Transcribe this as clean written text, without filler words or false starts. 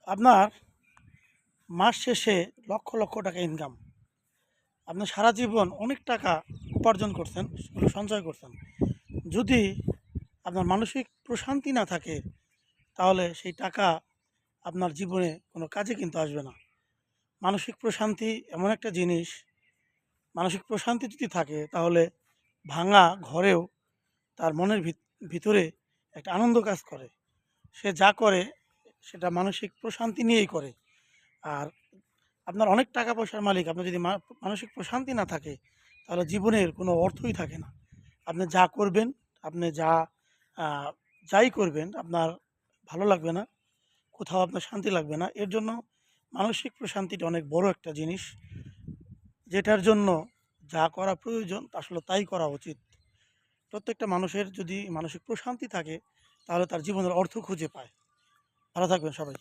আপনার মাস শেষে লক্ষ লক্ষ টাকা ইনকাম। আপনি সারা জীবন অনেক টাকা উপার্জন করছেন, সেগুলো সঞ্চয় করছেন। যদি আপনার মানসিক প্রশান্তি না থাকে, তাহলে সেই টাকা আপনার জীবনে কোনো কাজে কিন্তু আসবে না। মানসিক প্রশান্তি এমন একটা জিনিস, মানসিক প্রশান্তি যদি থাকে তাহলে ভাঙা ঘরেও তার মনের ভিতরে একটা আনন্দ কাজ করে। সে যা করে সেটা মানসিক প্রশান্তি নিয়েই করে। আর আপনার অনেক টাকা পয়সার মালিক, আপনার যদি মানসিক প্রশান্তি না থাকে, তাহলে জীবনের কোনো অর্থই থাকে না। আপনি যা করবেন, আপনি আহ, যাই করবেন, আপনার ভালো লাগবে না, কোথাও আপনার শান্তি লাগবে না। এর জন্য মানসিক প্রশান্তিটা অনেক বড় একটা জিনিস, যেটার জন্য যা করা প্রয়োজন আসলে তাই করা উচিত। প্রত্যেকটা মানুষের যদি মানসিক প্রশান্তি থাকে, তাহলে তার জীবনের অর্থ খুঁজে পায়। ভালো থাকবেন সবাই।